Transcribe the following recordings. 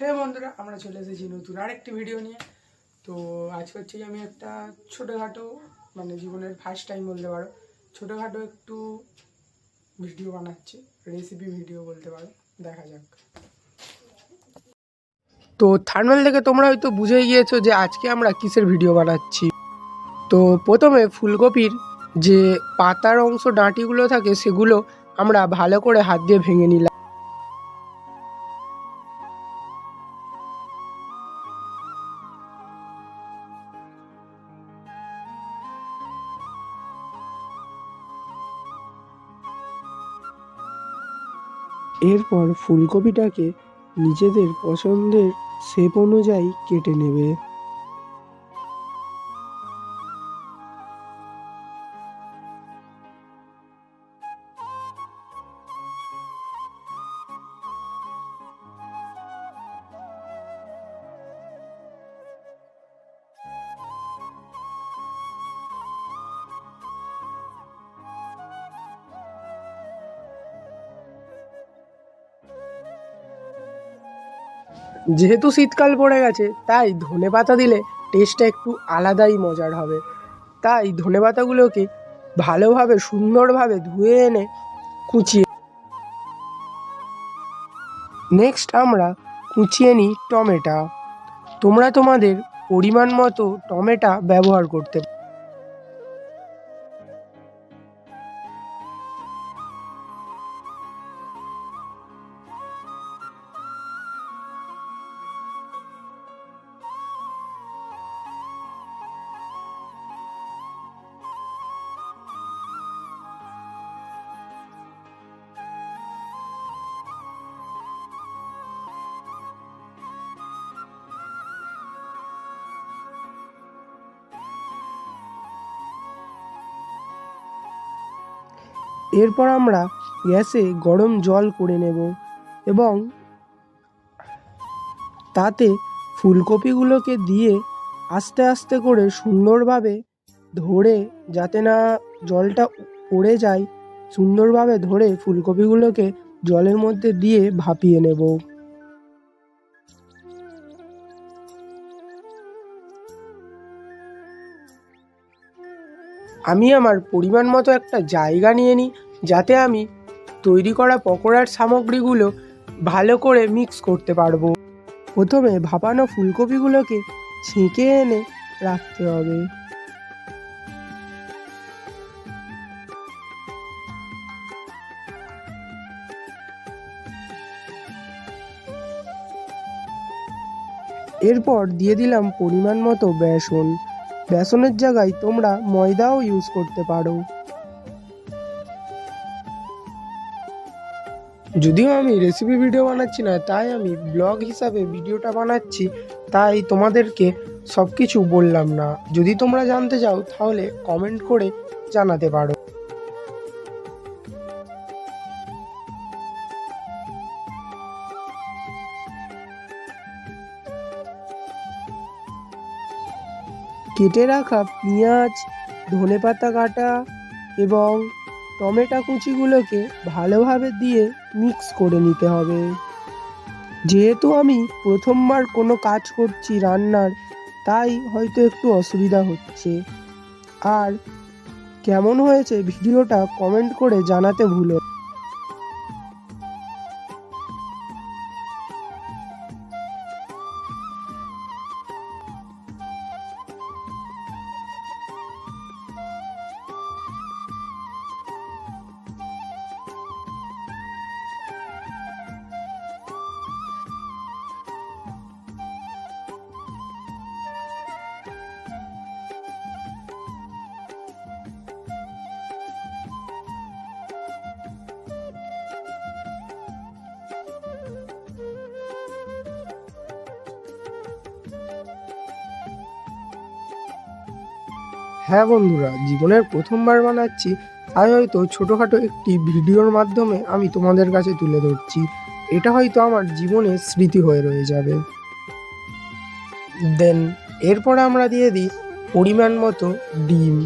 হ্যাঁ বন্ধুরা, আমরা চলে এসেছি নতুন আরেকটি ভিডিও নিয়ে। তো আজকে হচ্ছে আমি একটা ছোটোখাটো জীবনের ফার্স্ট টাইম বলতে পারো, ছোটোখাটো একটু ভিডিও বানাচ্ছি, রেসিপি ভিডিও বলতে পারো। দেখা যাক। তো থাম্বনেল দেখে তোমরা হয়তো বুঝেই গিয়েছো যে আজকে আমরা কিসের ভিডিও বানাচ্ছি। তো প্রথমে ফুলকপির যে পাতার অংশ ডাঁটিগুলো থাকে সেগুলো আমরা ভালো করে হাত দিয়ে ভেঙে নিলাম। এরপর ফুলকপিটাকে নিজেদের পছন্দের শেপ অনুযায়ী কেটে নেবে। যেহেতু শীতকাল পড়ে গেছে তাই ধনেপাতা দিলে টেস্টটা একটু আলাদাই মজার হবে। তাই ধনেপাতাগুলোকে ভালোভাবে সুন্দরভাবে ধুয়ে এনে কুচিয়ে নেক্সট আমরা কুচিয়ে নিই টমেটো। তোমরা তোমাদের পরিমাণ মতো টমেটো ব্যবহার করতে পারো। এরপর আমরা গ্যাসে গরম জল করে নেব এবং তাতে ফুলকপিগুলোকে দিয়ে আস্তে আস্তে করে সুন্দরভাবে ধরে, যাতে না জলটা পড়ে যায়, সুন্দরভাবে ধরে ফুলকপিগুলোকে জলের মধ্যে দিয়ে ভাপিয়ে নেব। আমি আমার পরিমাণ মতো একটা জায়গা নিয়ে নিই, যাতে আমি তৈরি করা পকোড়ার সামগ্রীগুলো ভালো করে মিক্স করতে পারবো। প্রথমে ভাপানো ফুলকপিগুলোকে ছেঁকে এনে রাখতে হবে। এরপর দিয়ে দিলাম পরিমাণ মতো বেসন। বেসনের জায়গায় তোমরা ময়দাও ইউজ করতে পারো। যদিও আমি রেসিপি ভিডিও বানাচ্ছি না, তাই আমি ব্লগ হিসাবে ভিডিওটা বানাচ্ছি, তাই তোমাদেরকে সব কিছু বললাম না। যদি তোমরা জানতে চাও তাহলে কমেন্ট করে জানাতে পারো। কেটে রাখা পেঁয়াজ, ধনেপাতা কাটা এবং টমেটো কুচিগুলোকে ভালোভাবে দিয়ে মিক্স করে নিতে হবে। যেহেতু আমি প্রথমবার কোনো কাজ করছি রান্নার, তাই হয়তো একটু অসুবিধা হচ্ছে। আর কেমন হয়েছে ভিডিওটা কমেন্ট করে জানাতে ভুলো না। হ্যাঁ বন্ধুরা, জীবনের প্রথমবার বানাচ্ছি, তাই হয়তো ছোটোখাটো একটি ভিডিওর মাধ্যমে আমি তোমাদের কাছে তুলে ধরছি। এটা হয়তো আমার জীবনের স্মৃতি হয়ে রয়ে যাবে। দেন এরপর আমরা দিয়ে দিই পরিমাণ মতো ডিম।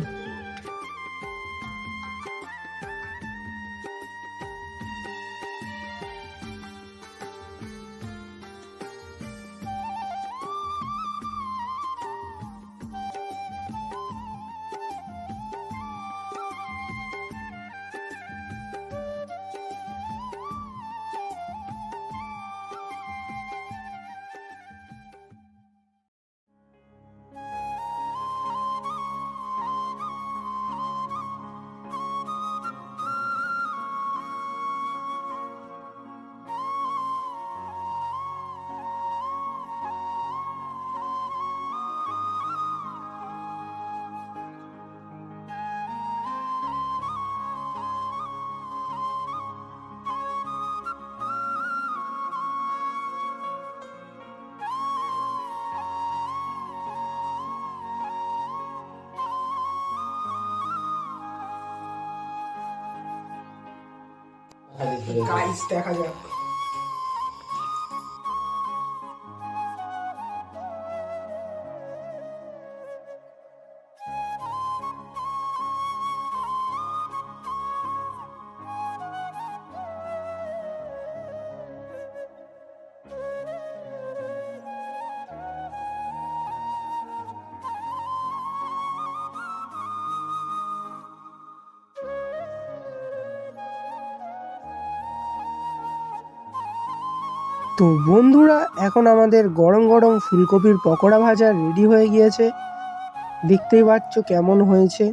গাইস দেখা যাক। তো বন্ধুরা, এখন আমাদের গরম গরম ফুলকপির পকোড়া ভাজা রেডি হয়ে গিয়েছে। দেখতেই পাচ্ছ কেমন হয়েছে।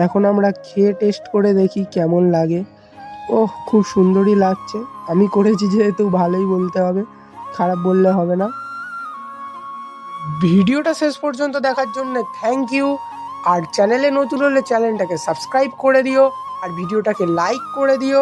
এখন আমরা খেয়ে টেস্ট করে দেখি কেমন লাগে। ওহ, খুব সুন্দরই লাগছে। আমি করেছি যেহেতু ভালোই বলতে হবে, খারাপ বললে হবে না। ভিডিওটা শেষ পর্যন্ত দেখার জন্য থ্যাংক ইউ। আর চ্যানেলে নতুন হলে চ্যানেলটাকে সাবস্ক্রাইব করে দিও আর ভিডিওটাকে লাইক করে দিও।